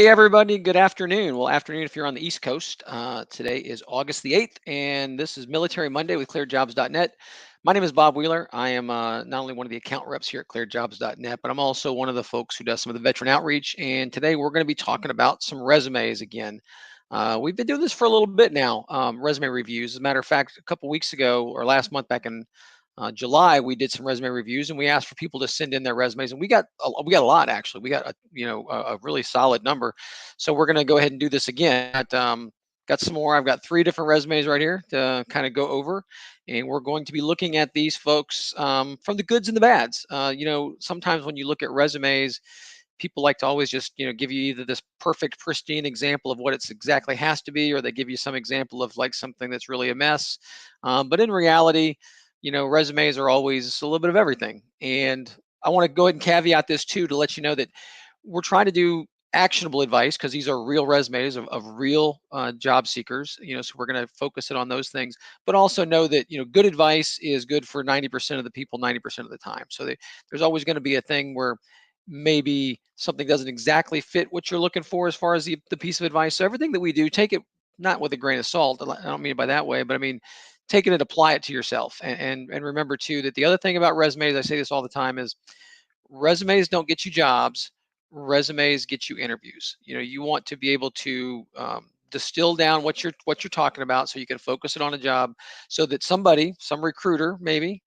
Hey everybody, good afternoon. Well, afternoon if you're on the East Coast. Today is August the 8th, and this is Military Monday with ClearedJobs.Net. My name is Bob Wheeler. I am not only one of the account reps here at ClearedJobs.Net, but I'm also one of the folks who does some of the veteran outreach. And today we're going to be talking about some resumes again. We've been doing this for a little bit now, resume reviews. As a matter of fact, a couple weeks ago or last month back in July, we did some resume reviews and we asked for people to send in their resumes, and we got a lot actually. We got a really solid number. So we're going to go ahead and do this again. Got some more. I've got three different resumes right here to kind of go over, and we're going to be looking at these folks from the goods and the bads. Sometimes when you look at resumes, people like to always just give you either this perfect pristine example of what it's exactly has to be, or they give you some example of like something that's really a mess. But in reality, resumes are always a little bit of everything. And I want to go ahead and caveat this too to let you know that we're trying to do actionable advice because these are real resumes of real job seekers. So we're going to focus it on those things, but also know that good advice is good for 90% of the people 90% of the time. So there's always going to be a thing where maybe something doesn't exactly fit what you're looking for as far as the piece of advice. So everything that we do, take it not with a grain of salt. I don't mean it by that way, but I mean take it and apply it to yourself. And remember too that the other thing about resumes, I say this all the time, is resumes don't get you jobs. Resumes get you interviews. You want to be able to distill down what you're talking about, so you can focus it on a job, so that some recruiter maybe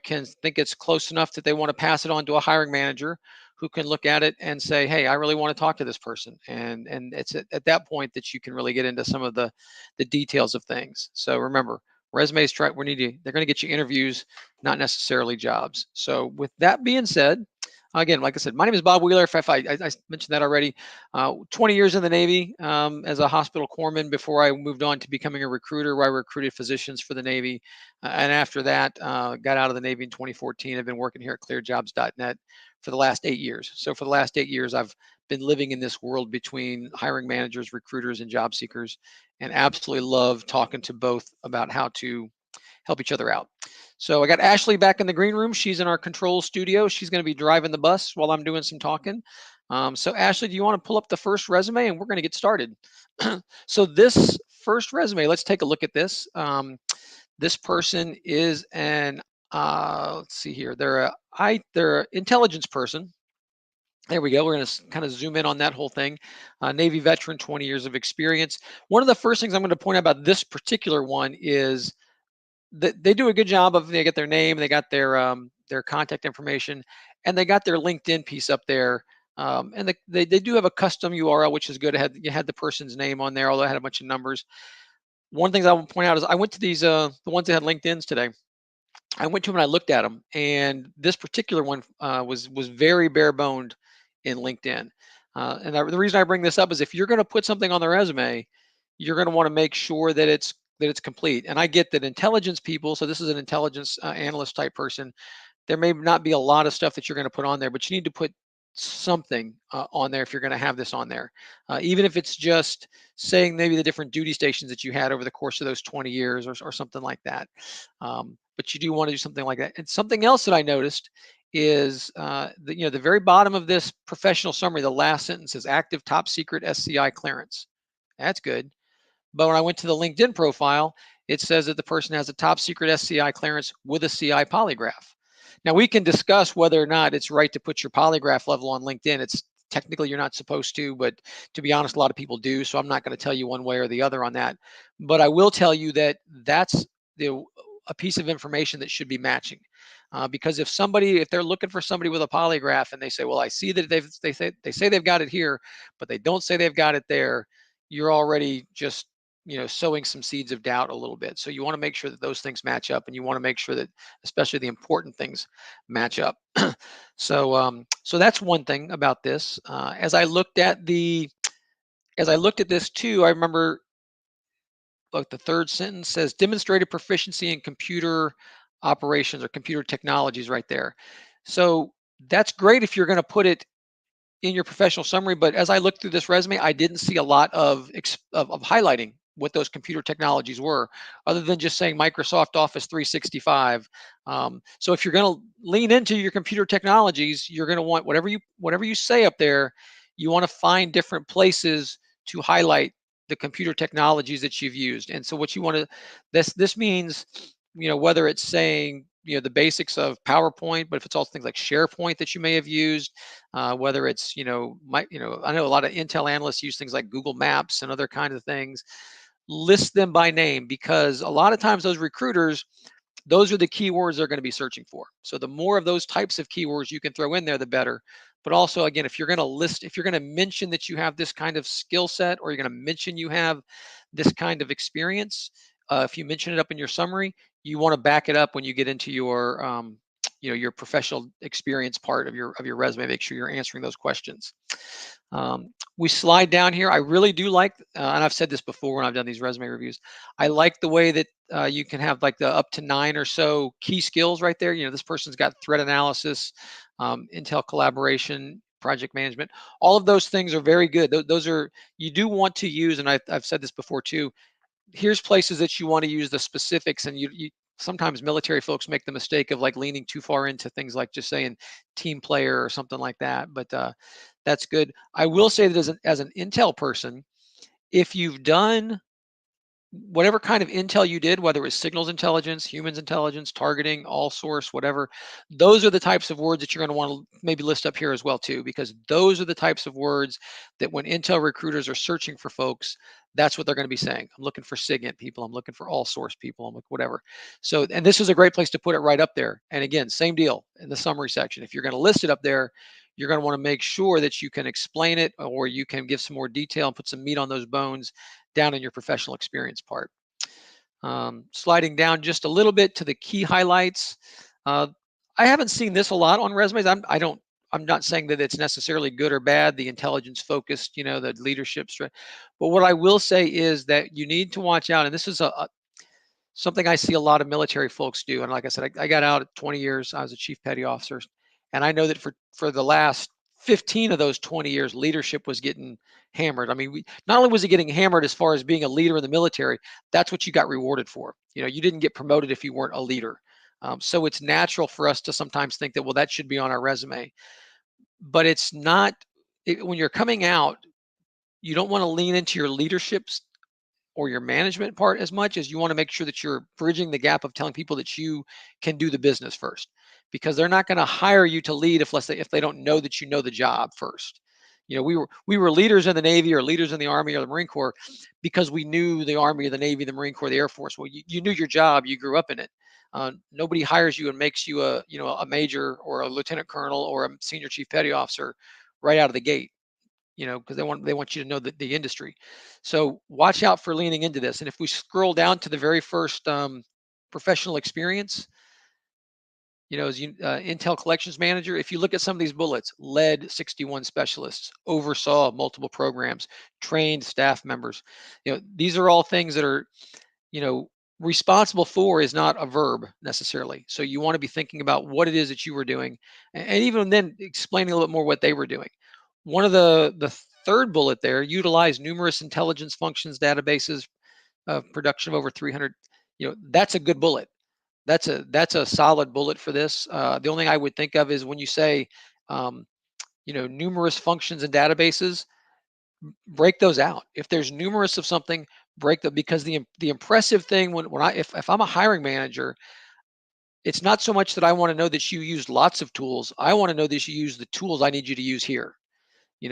can think it's close enough that they want to pass it on to a hiring manager who can look at it and say, hey, I really want to talk to this person. And it's at that point that you can really get into some of the details of things. So remember, resumes they're going to get you interviews, not necessarily jobs. So with that being said, again, like I said, my name is Bob Wheeler. If I mentioned that already. 20 years in the Navy as a hospital corpsman before I moved on to becoming a recruiter, where I recruited physicians for the Navy. And after that, got out of the Navy in 2014. I've been working here at ClearedJobs.Net for the last 8 years. So for the last 8 years, I've been living in this world between hiring managers, recruiters, and job seekers, and absolutely love talking to both about how to help each other out. So I got Ashley back in the green room. She's in our control studio. She's going to be driving the bus while I'm doing some talking. So Ashley, do you want to pull up the first resume and we're going to get started? So this first resume, let's take a look at this. This person is let's see here. They're an intelligence person. There we go. We're going to kind of zoom in on that whole thing. Navy veteran, 20 years of experience. One of the first things I'm going to point out about this particular one is they do a good job of, they get their name, they got their contact information, and they got their LinkedIn piece up there. And they do have a custom URL, which is good. You had the person's name on there, although it had a bunch of numbers. One of the things I will point out is I went to these the ones that had LinkedIn's today. I went to them and I looked at them, and this particular one was very bare boned in LinkedIn. The reason I bring this up is if you're going to put something on the resume, you're going to want to make sure that it's complete. And I get that intelligence people, so this is an intelligence analyst type person, there may not be a lot of stuff that you're going to put on there, but you need to put something on there if you're going to have this on there, even if it's just saying maybe the different duty stations that you had over the course of those 20 years or something like that. But you do want to do something like that. And something else that I noticed is the very bottom of this professional summary, the last sentence is active top secret SCI clearance. That's good. But when I went to the LinkedIn profile, it says that the person has a top secret SCI clearance with a CI polygraph. Now, we can discuss whether or not it's right to put your polygraph level on LinkedIn. It's technically you're not supposed to, but to be honest, a lot of people do. So I'm not going to tell you one way or the other on that. But I will tell you that that's a piece of information that should be matching. Because if they're looking for somebody with a polygraph and they say, well, I see that they say they've got it here, but they don't say they've got it there, you're already just sowing some seeds of doubt a little bit. So you want to make sure that those things match up, and you want to make sure that especially the important things match up. So that's one thing about this. As I looked at this too, I remember, look, the third sentence says demonstrated proficiency in computer operations or computer technologies right there. So that's great if you're going to put it in your professional summary, but as I looked through this resume, I didn't see a lot of highlighting what those computer technologies were, other than just saying Microsoft Office 365. So if you're going to lean into your computer technologies, you're going to want whatever you say up there, you want to find different places to highlight the computer technologies that you've used. And so what you want to, this means, whether it's saying, the basics of PowerPoint, but if it's also things like SharePoint that you may have used, whether it's, I know a lot of Intel analysts use things like Google Maps and other kinds of things. List them by name, because a lot of times those recruiters, those are the keywords they're going to be searching for. So the more of those types of keywords you can throw in there, the better. But also, again, if you're going to if you're going to mention that you have this kind of skill set, or you're going to mention you have this kind of experience, if you mention it up in your summary, you want to back it up when you get into your, your professional experience part of your resume. Make sure you're answering those questions. We slide down here. I really do like, and I've said this before when I've done these resume reviews, I like the way that you can have like the up to 9 or so key skills right there. This person's got threat analysis, Intel collaboration, project management. All of those things are very good. Those are, you do want to use, and I've said this before too, here's places that you want to use the specifics. And you sometimes military folks make the mistake of like leaning too far into things like just saying team player or something like that. But that's good. I will say that as an Intel person, if you've done whatever kind of intel you did, whether it was signals intelligence, humans intelligence, targeting, all source, whatever, those are the types of words that you're going to want to maybe list up here as well too, because those are the types of words that when Intel recruiters are searching for folks, that's what they're going to be saying. I'm looking for SIGINT people. I'm looking for all source people. I'm looking whatever. So, and this is a great place to put it right up there. And again, same deal in the summary section. If you're going to list it up there, you're going to want to make sure that you can explain it, or you can give some more detail and put some meat on those bones down in your professional experience part. Sliding down just a little bit to the key highlights. I haven't seen this a lot on resumes. I'm not saying that it's necessarily good or bad, the intelligence focused, the leadership strength. But what I will say is that you need to watch out, and this is something I see a lot of military folks do. And like I said, I got out at 20 years. I was a chief petty officer. And I know that for the last 15 of those 20 years, leadership was getting hammered. I mean, not only was it getting hammered as far as being a leader in the military, that's what you got rewarded for. You didn't get promoted if you weren't a leader. So it's natural for us to sometimes think that, well, that should be on our resume. But it's not. When you're coming out, you don't want to lean into your leadership or your management part as much as you want to make sure that you're bridging the gap of telling people that you can do the business first, because they're not going to hire you to lead if they don't know that you know the job first. We were leaders in the Navy or leaders in the Army or the Marine Corps because we knew the Army or the Navy, the Marine Corps, the Air Force. Well, you knew your job, you grew up in it. Nobody hires you and makes you a major or a lieutenant colonel or a senior chief petty officer right out of the gate, because they want you to know the industry. So watch out for leaning into this. And if we scroll down to the very first professional experience, as Intel Collections Manager, if you look at some of these bullets, led 61 specialists, oversaw multiple programs, trained staff members. These are all things that are, responsible for is not a verb necessarily. So you want to be thinking about what it is that you were doing, and even then explaining a little bit more what they were doing. One of the third bullet there, utilize numerous intelligence functions, databases, production of over 300. That's a good bullet. That's a solid bullet for this. The only thing I would think of is when you say, um, numerous functions and databases, break those out. If there's numerous of something, break them, because the impressive thing if I'm a hiring manager, it's not so much that I want to know that you used lots of tools. I want to know that you use the tools I need you to use here.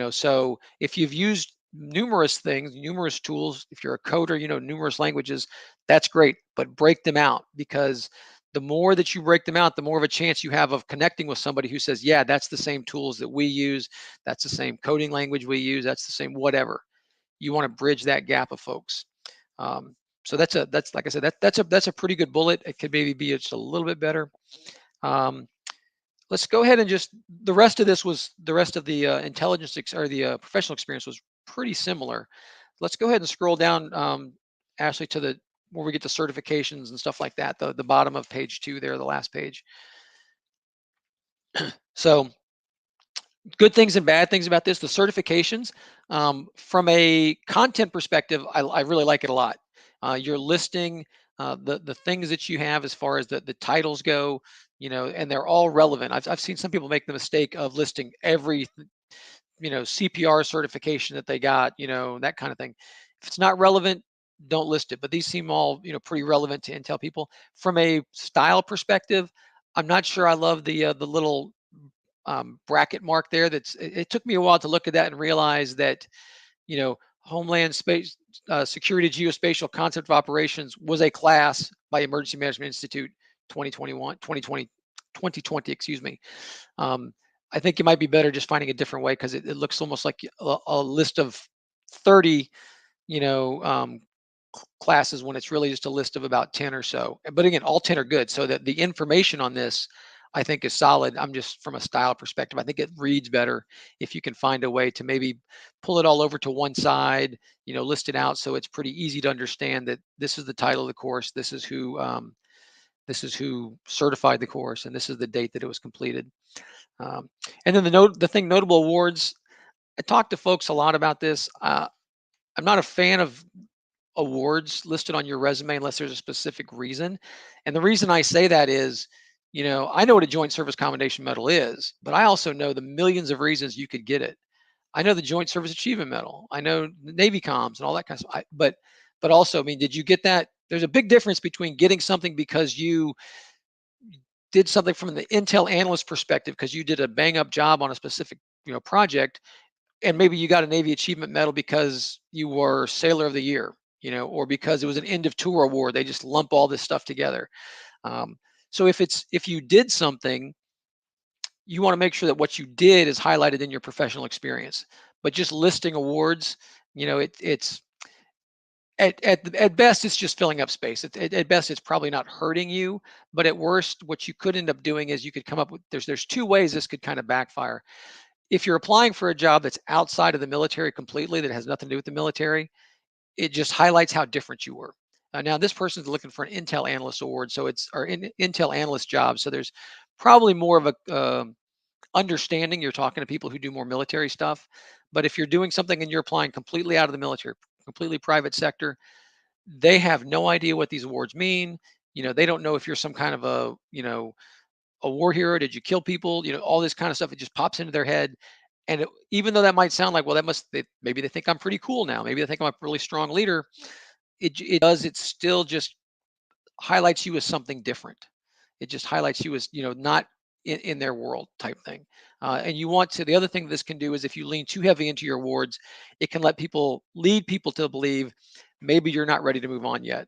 So if you've used numerous things, numerous tools, if you're a coder, numerous languages, that's great, but break them out, because the more that you break them out, the more of a chance you have of connecting with somebody who says, yeah, that's the same tools that we use. That's the same coding language we use. That's the same whatever. You want to bridge that gap of folks. So that's like I said, that's a pretty good bullet. It could maybe be just a little bit better. Let's go ahead and the rest of the intelligence or the professional experience was pretty similar. Let's go ahead and scroll down, Ashley, to where we get to certifications and stuff like that, the bottom of page 2 there, the last page. So good things and bad things about this. The certifications, from a content perspective, I really like it a lot. You're listing the things that you have as far as the titles go, and they're all relevant. I've seen some people make the mistake of listing every CPR certification that they got, that kind of thing. If it's not relevant, don't list it. But these seem all, pretty relevant to Intel people. From a style perspective, I'm not sure I love the little bracket mark there. It took me a while to look at that and realize that, Homeland Space Security Geospatial Concept of Operations was a class by Emergency Management Institute 2020, excuse me. Um, I think it might be better just finding a different way, because it looks almost like a list of 30, you know, um, classes, when it's really just a list of about 10 or so. But again, all 10 are good. So that the information on this, I think, is solid. I'm just, from a style perspective, I think it reads better if you can find a way to maybe pull it all over to one side, list it out, so it's pretty easy to understand that this is the title of the course, this is who certified the course, and this is the date that it was completed. And then the thing, notable awards. I talk to folks a lot about this. I'm not a fan of awards listed on your resume unless there's a specific reason. And the reason I say that is, I know what a Joint Service Commendation Medal is, but I also know the millions of reasons you could get it. I know the Joint Service Achievement Medal. I know the Navy comms and all that kind of stuff. But also, I mean, did you get that? There's a big difference between getting something because you did something from the Intel analyst perspective, because you did a bang up job on a specific, project, and maybe you got a Navy Achievement Medal because you were Sailor of the Year, or because it was an end of tour award. They just lump all this stuff together. Um, so if you did something, you want to make sure that what you did is highlighted in your professional experience. But just listing awards, it's at best it's just filling up space. At best it's probably not hurting you, but at worst, what you could end up doing is you could come up with, there's two ways this could kind of backfire. If you're applying for a job that's outside of the military completely, that has nothing to do with the military, it just highlights how different you were. Now this person's looking for an Intel analyst award, so Intel analyst job. So there's probably more of a understanding. You're talking to people who do more military stuff. But if you're doing something and you're applying completely out of the military, completely private sector, they have no idea what these awards mean. They don't know if you're some kind of a war hero. Did you kill people? All this kind of stuff. It just pops into their head. And even though that might sound like, well, maybe they think I'm pretty cool now. Maybe they think I'm a really strong leader. It still just highlights you as something different. It just highlights you as, not in their world type thing. And the other thing this can do is, if you lean too heavy into your awards, it can lead people to believe maybe you're not ready to move on yet.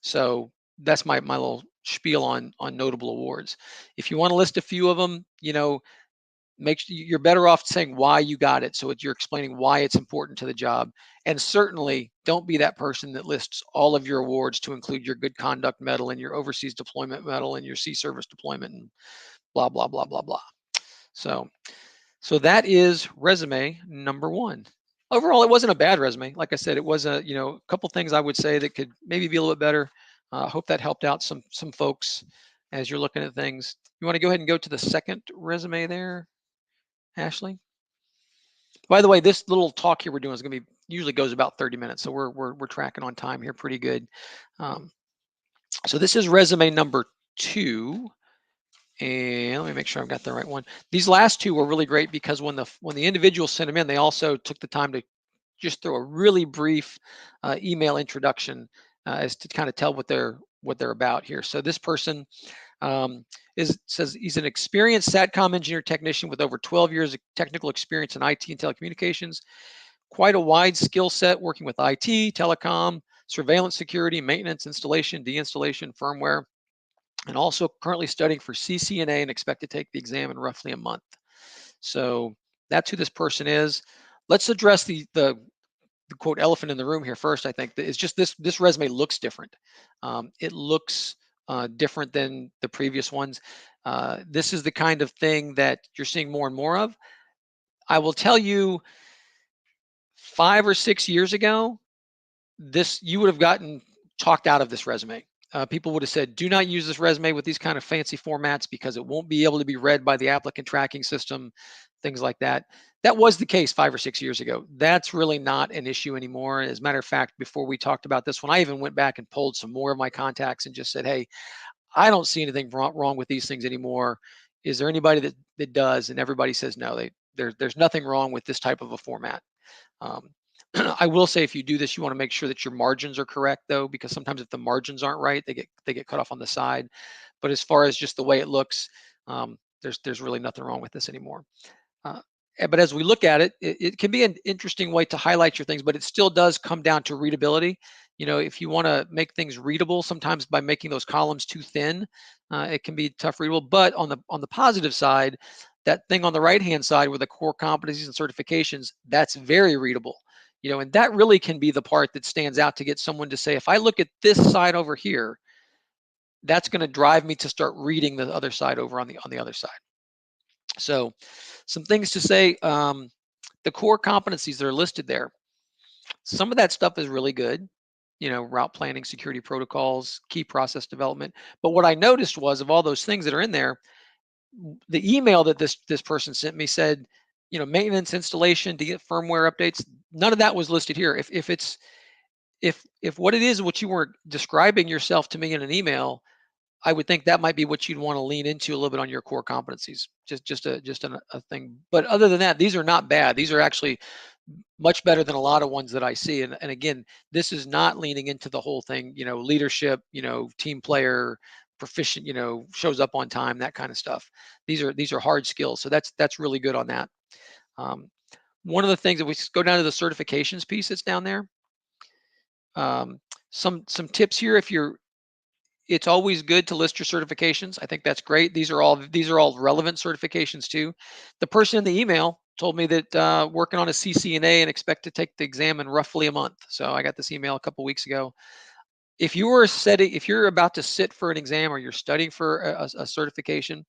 So that's my little spiel on notable awards. If you want to list a few of them, make sure you're better off saying why you got it, so you're explaining why it's important to the job. And certainly don't be that person that lists all of your awards to include your good conduct medal and your overseas deployment medal and your sea service deployment and blah blah blah blah blah. So that is resume number one. Overall, it wasn't a bad resume. Like I said, it was a couple things I would say that could maybe be a little bit better. I hope that helped out some folks as you're looking at things. You want to go ahead and go to the second resume there, Ashley? By the way, this little talk here we're doing is going to be, usually goes about 30 minutes. So we're tracking on time here pretty good. So this is resume number 2. And let me make sure I've got the right one. These last 2 were really great because when the individuals sent them in, they also took the time to just throw a really brief email introduction as to kind of tell what they're about here. So this person says he's an experienced SATCOM engineer technician with over 12 years of technical experience in IT and telecommunications. Quite a wide skill set working with IT, telecom, surveillance security, maintenance, installation, deinstallation, firmware, and also currently studying for CCNA and expect to take the exam in roughly a month. So that's who this person is. Let's address the quote elephant in the room here first. I think it's just this resume looks different. It looks different than the previous ones. This is the kind of thing that you're seeing more and more of. I will tell you, 5 or 6 years ago, you would have gotten talked out of this resume. People would have said, do not use this resume with these kind of fancy formats because it won't be able to be read by the applicant tracking system, things like that. That was the case 5 or 6 years ago. That's really not an issue anymore. As a matter of fact, before we talked about this one, I even went back and pulled some more of my contacts and just said, hey, I don't see anything wrong with these things anymore. Is there anybody that does? And everybody says no. there's nothing wrong with this type of a format. Um, I will say if you do this, you want to make sure that your margins are correct though, because sometimes if the margins aren't right, they get cut off on the side. But as far as just the way it looks, there's really nothing wrong with this anymore. Uh, but as we look at it, it can be an interesting way to highlight your things, but it still does come down to readability. If you want to make things readable, sometimes by making those columns too thin, it can be tough readable. But on the positive side, that thing on the right hand side with the core competencies and certifications, that's very readable. And that really can be the part that stands out to get someone to say, if I look at this side over here, that's going to drive me to start reading the other side over on the other side. So some things to say, the core competencies that are listed there, some of that stuff is really good, route planning, security protocols, key process development. But what I noticed was, of all those things that are in there, the email that this person sent me said, maintenance, installation, to get firmware updates. None of that was listed here. If what it is, what you were describing yourself to me in an email, I would think that might be what you'd want to lean into a little bit on your core competencies. Just a thing. But other than that, these are not bad. These are actually much better than a lot of ones that I see. And again, this is not leaning into the whole thing, leadership, team player, proficient, shows up on time, that kind of stuff. These are hard skills. So that's really good on that. Um, One of the things that we go down to the certifications piece that's down there. Some tips here. It's always good to list your certifications. I think that's great. These are all relevant certifications too. The person in the email told me that working on a CCNA and expect to take the exam in roughly a month. So I got this email a couple weeks ago. If you're about to sit for an exam or you're studying for a certification,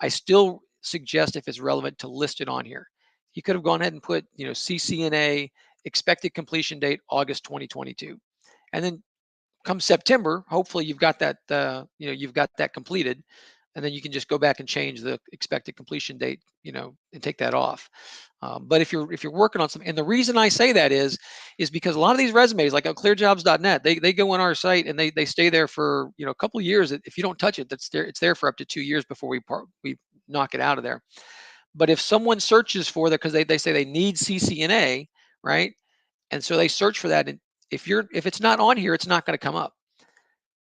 I still suggest, if it's relevant, to list it on here. You could have gone ahead and put, CCNA expected completion date August 2022, and then come September, hopefully you've got that completed, and then you can just go back and change the expected completion date, and take that off. But if you're working on something, and the reason I say that is because a lot of these resumes, like on ClearedJobs.net, they go on our site and they stay there for a couple of years. If you don't touch it, it's there for up to 2 years before we knock it out of there. But if someone searches for that, because they say they need CCNA, right? And so they search for that, and if it's not on here, it's not going to come up.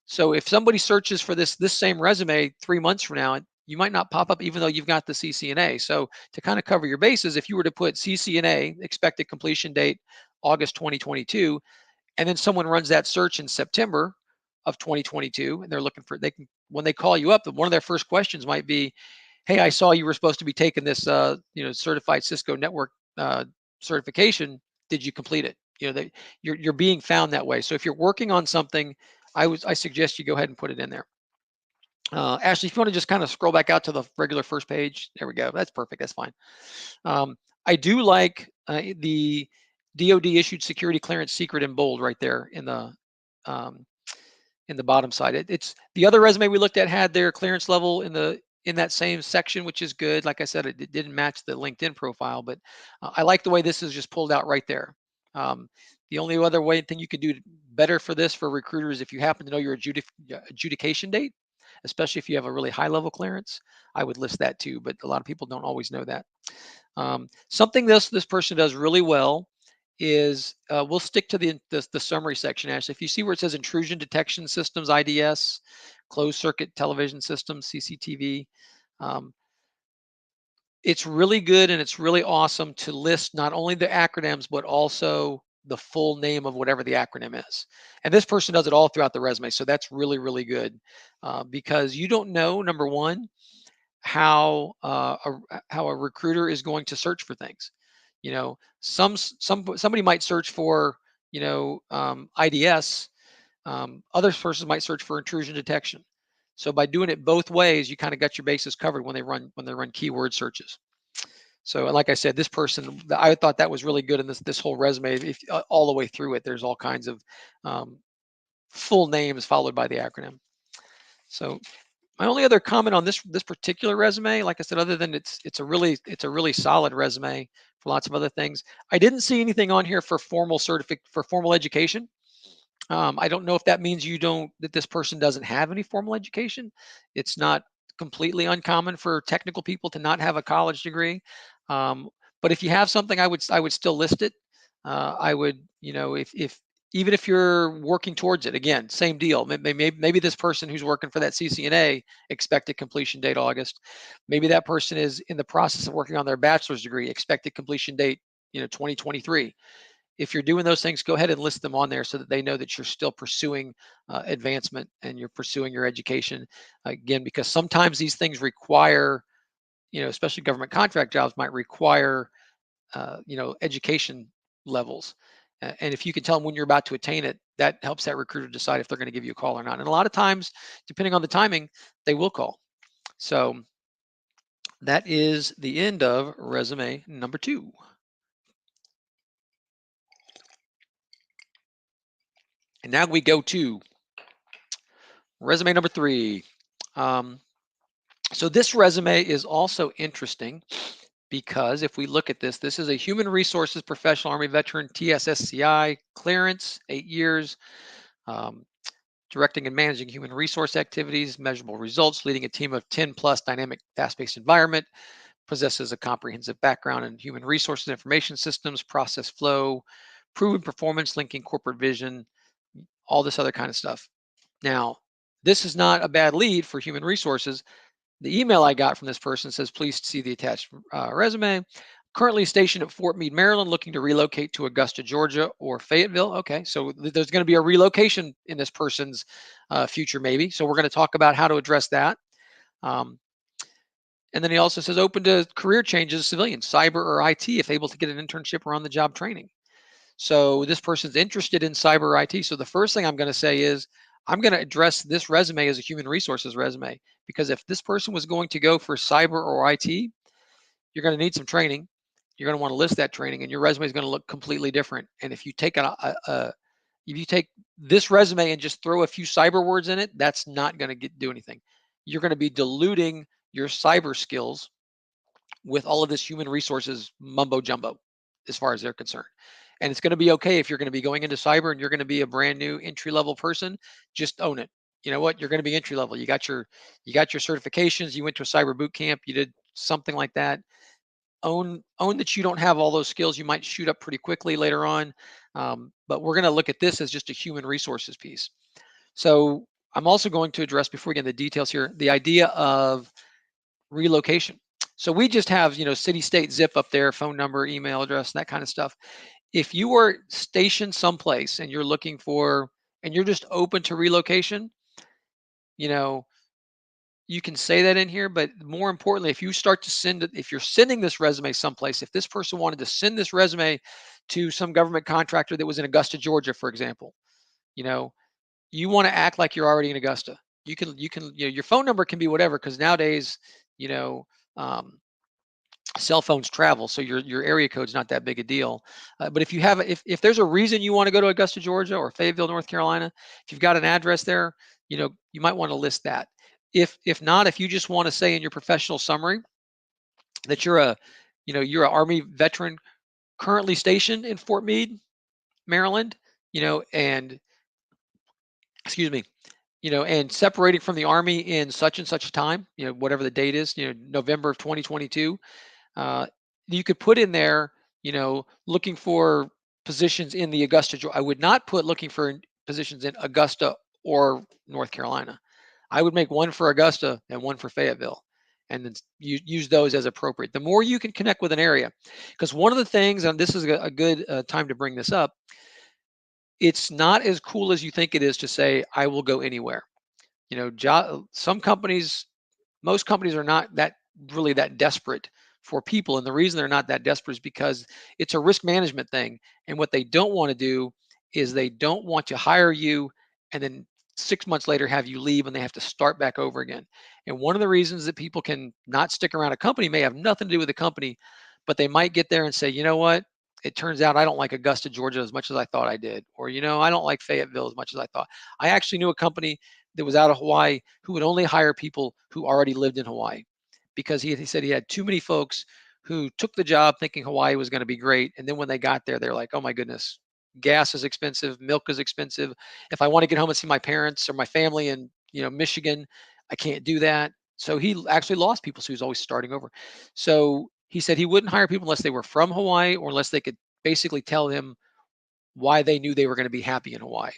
So if somebody searches for this same resume 3 months from now, you might not pop up even though you've got the CCNA. So to kind of cover your bases, if you were to put CCNA expected completion date August 2022, and then someone runs that search in September of 2022, and they're looking for, when they call you up, one of their first questions might be, "Hey, I saw you were supposed to be taking this certified Cisco network certification. Did you complete it?" You're being found that way. So if you're working on something, I suggest you go ahead and put it in there. Ashley, if you want to just kind of scroll back out to the regular first page, there we go. That's perfect. That's fine. I do like the DoD issued security clearance secret in bold right there um, in the bottom side. It's the other resume we looked at had their clearance level in that same section, which is good. Like I said, it didn't match the LinkedIn profile, but I like the way this is just pulled out right there. Um, the only other thing you could do better for this for recruiters, if you happen to know your adjudication date, especially if you have a really high level clearance, I would list that too. But a lot of people don't always know that. Something this person does really well is we'll stick to the summary section. Actually, if you see where it says intrusion detection systems, IDS, closed circuit television systems, CCTV, it's really good and it's really awesome to list not only the acronyms but also the full name of whatever the acronym is. And this person does it all throughout the resume, so that's really, really good, because you don't know, number one, how a recruiter is going to search for things. Somebody might search for IDS. Other persons might search for intrusion detection. So by doing it both ways, you kind of got your bases covered when they run keyword searches. So, like I said, this person, I thought that was really good in this whole resume. If all the way through it, there's all kinds of full names followed by the acronym. So my only other comment on this particular resume, like I said, other than it's a really solid resume for lots of other things, I didn't see anything on here for formal education. I don't know if that means that this person doesn't have any formal education. It's not completely uncommon for technical people to not have a college degree. But if you have something, I would still list it. I would, if even if you're working towards it, again, same deal. Maybe this person who's working for that CCNA, expected completion date August. Maybe that person is in the process of working on their bachelor's degree, expected completion date, 2023. If you're doing those things, go ahead and list them on there so that they know that you're still pursuing advancement and you're pursuing your education. Again, because sometimes these things require, especially government contract jobs might require, education levels. And if you can tell them when you're about to attain it, that helps that recruiter decide if they're going to give you a call or not. And a lot of times, depending on the timing, they will call. So that is the end of resume number 2. And now we go to resume number 3. Um, so this resume is also interesting because if we look at this, this is a human resources professional Army veteran, TSSCI clearance, 8 years, um, directing and managing human resource activities, measurable results, leading a team of 10 plus, dynamic, fast-paced environment, possesses a comprehensive background in human resources information systems, process flow, proven performance, linking corporate vision, all this other kind of stuff. Now, this is not a bad lead for human resources. The email I got from this person says, please see the attached resume. Currently stationed at Fort Meade, Maryland, looking to relocate to Augusta, Georgia, or Fayetteville. Okay, so there's going to be a relocation in this person's future, maybe. So we're going to talk about how to address that. Um, and then he also says, open to career changes as a civilian, cyber or IT, if able to get an internship or on the job training. So this person's interested in cyber or IT. So the first thing I'm going to say is, I'm going to address this resume as a human resources resume, because if this person was going to go for cyber or IT, you're going to need some training. You're going to want to list that training, and your resume is going to look completely different. And if you take if you take this resume and just throw a few cyber words in it, that's not going to do anything. You're going to be diluting your cyber skills with all of this human resources mumbo jumbo, as far as they're concerned. And it's going to be okay if you're going to be going into cyber and you're going to be a brand new entry level person. Just own it. You know what? You're going to be entry level. You got your certifications. You went to a cyber boot camp. You did something like that. Own that you don't have all those skills. You might shoot up pretty quickly later on. But we're going to look at this as just a human resources piece. So I'm also going to address, before we get into the details here, the idea of relocation. So we just have, city, state, zip up there, phone number, email address, that kind of stuff. If you are stationed someplace and you're looking for, and you're just open to relocation, you know, you can say that in here, but more importantly, if you start to send it, if you're sending this resume someplace, if this person wanted to send this resume to some government contractor that was in Augusta, Georgia, for example, you know, you want to act like you're already in Augusta. Your phone number can be whatever, because nowadays, you know, um, cell phones travel, so your area code's not that big a deal. But if there's a reason you want to go to Augusta, Georgia, or Fayetteville, North Carolina, if you've got an address there, you might want to list that. If not, if you just want to say in your professional summary that you're an Army veteran currently stationed in Fort Meade, Maryland, and excuse me, and separating from the Army in such and such a time, whatever the date is, November of 2022. Uh, you could put in there, looking for positions in the Augusta. I would not put looking for positions in Augusta or North Carolina. I would make one for Augusta and one for Fayetteville, and then you use those as appropriate. The more you can connect with an area, because one of the things, and this is a good time to bring this up, it's not as cool as you think it is to say, I will go anywhere. Some companies, most companies are not that really that desperate for people. And the reason they're not that desperate is because it's a risk management thing. And what they don't want to do is they don't want to hire you and then 6 months later have you leave and they have to start back over again. And one of the reasons that people can not stick around a company may have nothing to do with the company, but they might get there and say, you know what? It turns out I don't like Augusta, Georgia as much as I thought I did. Or, I don't like Fayetteville as much as I thought. I actually knew a company that was out of Hawaii who would only hire people who already lived in Hawaii, because he said he had too many folks who took the job thinking Hawaii was going to be great. And then when they got there, they're like, oh my goodness, gas is expensive, milk is expensive. If I want to get home and see my parents or my family in, Michigan, I can't do that. So he actually lost people. So he was always starting over. So He said he wouldn't hire people unless they were from Hawaii or unless they could basically tell him why they knew they were going to be happy in Hawaii.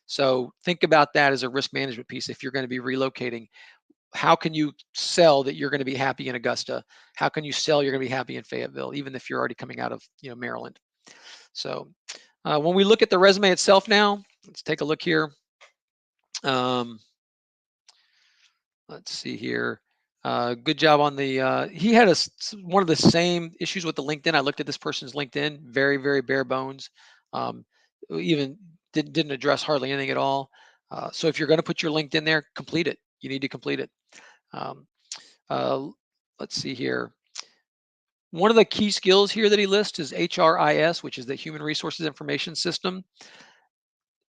So think about that as a risk management piece. If you're going to be relocating, how can you sell that you're going to be happy in Augusta? How can you sell you're going to be happy in Fayetteville, even if you're already coming out of Maryland? So when we look at the resume itself now, let's take a look here. Um, let's see here. Good job on the. He had one of the same issues with the LinkedIn. I looked at this person's LinkedIn, very very bare bones. Even didn't address hardly anything at all. So if you're going to put your LinkedIn there, complete it. You need to complete it. Um, uh, let's see here. One of the key skills here that he lists is HRIS, which is the Human Resources Information System.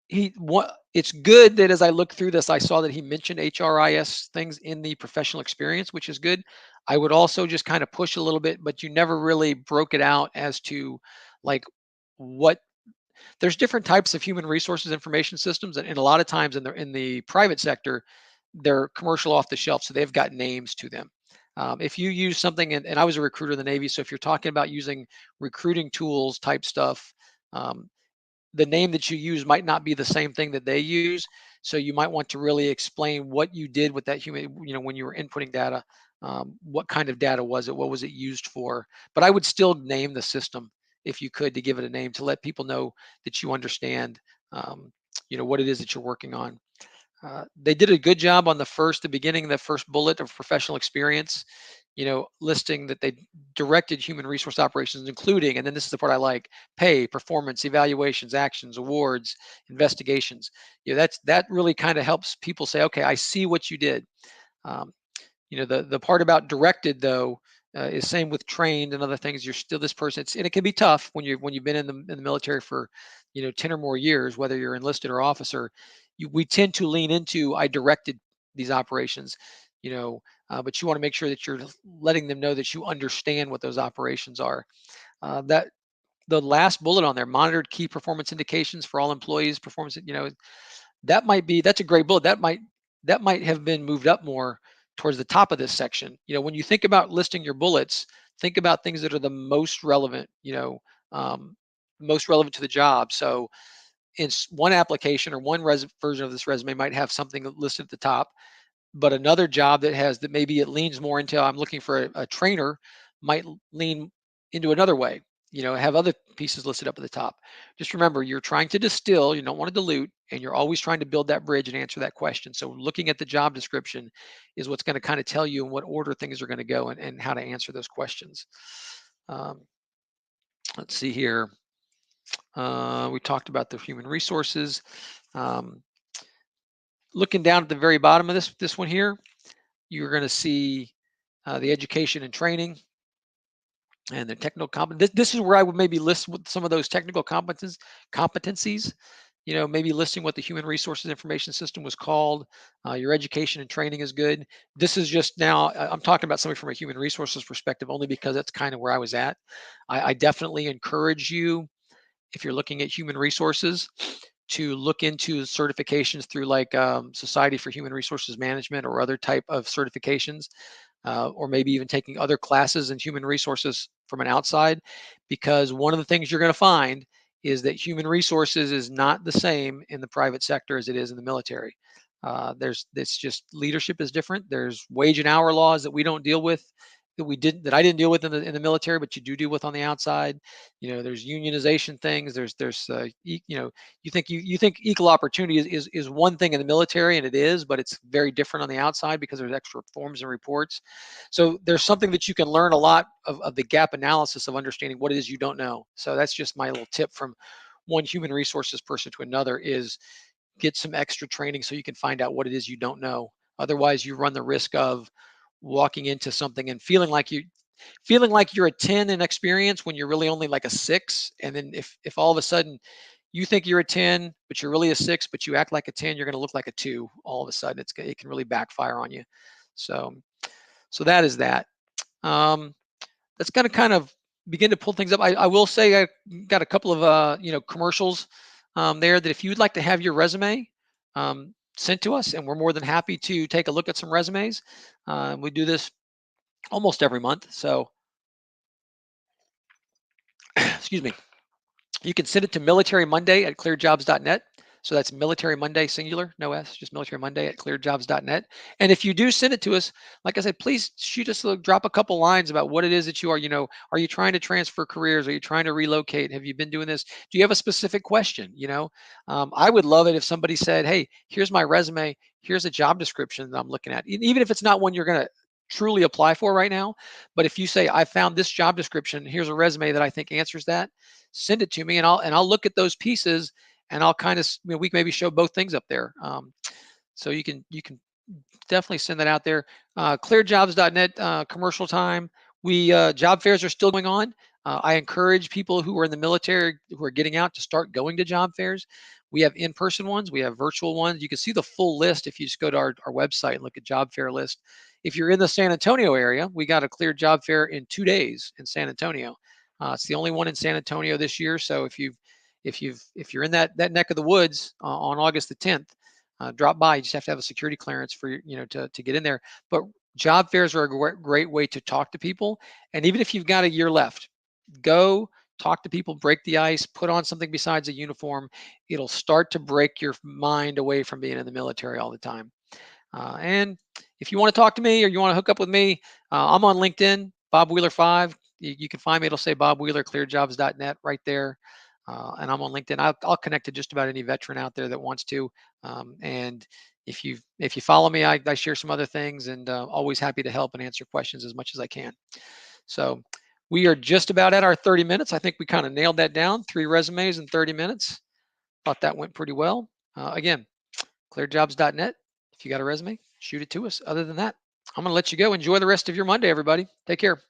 It's good that as I looked through this, I saw that he mentioned HRIS things in the professional experience, which is good. I would also just kind of push a little bit, but you never really broke it out as to like what there's different types of human resources information systems, and a lot of times in the private sector, they're commercial off the shelf, so they've got names to them. If you use something, and I was a recruiter in the Navy, so if you're talking about using recruiting tools type stuff, um, the name that you use might not be the same thing that they use. So you might want to really explain what you did with that human, when you were inputting data, what kind of data was it? What was it used for? But I would still name the system if you could, to give it a name, to let people know that you understand, um, what it is that you're working on. They did a good job on the beginning, the first bullet of professional experience, listing that they directed human resource operations, including, and then this is the part I like, pay, performance, evaluations, actions, awards, investigations. That really kind of helps people say, okay, I see what you did. Um, the part about directed though is same with trained and other things. You're still this person, and it can be tough when you've been in the military for 10 or more years, whether you're enlisted or officer. We tend to lean into I directed these operations, but you want to make sure that you're letting them know that you understand what those operations are. That the last bullet on there, monitored key performance indications for all employees performance, that's a great bullet. That might have been moved up more towards the top of this section. When you think about listing your bullets, think about things that are the most relevant, most relevant to the job. So in one application or one version of this resume might have something listed at the top, but another job that maybe it leans more into I'm looking for a trainer might lean into another way, have other pieces listed up at the top. Just remember, you're trying to distill, you don't want to dilute, and you're always trying to build that bridge and answer that question. So looking at the job description is what's going to kind of tell you in what order things are going to go, and how to answer those questions. um, let's see here. We talked about the human resources. um, Looking down at the very bottom of this one here, you're going to see the education and training and the technical competence. This is where I would maybe list with some of those technical competencies. Maybe listing what the human resources information system was called. Your education and training is good. This is just now, I'm talking about something from a human resources perspective, only because that's kind of where I was at. I definitely encourage you, if you're looking at human resources, to look into certifications through like Society for Human Resources Management or other type of certifications, or maybe even taking other classes in human resources from an outside, because one of the things you're going to find is that human resources is not the same in the private sector as it is in the military. It's just leadership is different. There's wage and hour laws that we don't deal with, that I didn't deal with in the military, but you do deal with on the outside. There's unionization things. You think equal opportunity is one thing in the military, and it is, but it's very different on the outside because there's extra forms and reports. So there's something that you can learn a lot of the gap analysis of understanding what it is you don't know. So that's just my little tip from one human resources person to another, is get some extra training so you can find out what it is you don't know. Otherwise, you run the risk of walking into something and feeling like you're a 10 in experience when you're really only like a 6. And then if all of a sudden you think you're a 10 but you're really a 6, but you act like a 10, you're going to look like a 2 all of a sudden. It can really backfire on you. So that is that. um, that's going to kind of begin to pull things up. I will say I got a couple of commercials there, that if you'd like to have your resume sent to us, and we're more than happy to take a look at some resumes. We do this almost every month. So excuse me, you can send it to militarymonday@clearedjobs.net. So that's Military Monday, singular, no S, just Military Monday at ClearedJobs.net. And if you do send it to us, like I said, please shoot us, drop a couple lines about what it is that you are. Are you trying to transfer careers? Are you trying to relocate? Have you been doing this? Do you have a specific question? I would love it if somebody said, "Hey, here's my resume. Here's a job description that I'm looking at." Even if it's not one you're going to truly apply for right now, but if you say, "I found this job description. Here's a resume that I think answers that," send it to me, and I'll look at those pieces, and I'll kind of, we can maybe show both things up there. So you can definitely send that out there. ClearedJobs.net, commercial time. We job fairs are still going on. I encourage people who are in the military who are getting out to start going to job fairs. We have in-person ones, we have virtual ones. You can see the full list if you just go to our website and look at job fair list. If you're in the San Antonio area, we got a Cleared Job Fair in 2 days in San Antonio. It's the only one in San Antonio this year. So if you're in that neck of the woods on August the 10th, drop by. You just have to have a security clearance for to get in there. But job fairs are a great way to talk to people. And even if you've got a year left, go talk to people, break the ice, put on something besides a uniform. It'll start to break your mind away from being in the military all the time. And if you want to talk to me or you want to hook up with me, I'm on LinkedIn, Bob Wheeler 5. You can find me. It'll say Bob Wheeler, ClearedJobs.net right there. And I'm on LinkedIn. I'll connect to just about any veteran out there that wants to. And if you follow me, I share some other things, and always happy to help and answer questions as much as I can. So we are just about at our 30 minutes. I think we kind of nailed that down. 3 resumes in 30 minutes. Thought that went pretty well. Again, ClearedJobs.net. If you got a resume, shoot it to us. Other than that, I'm going to let you go. Enjoy the rest of your Monday, everybody. Take care.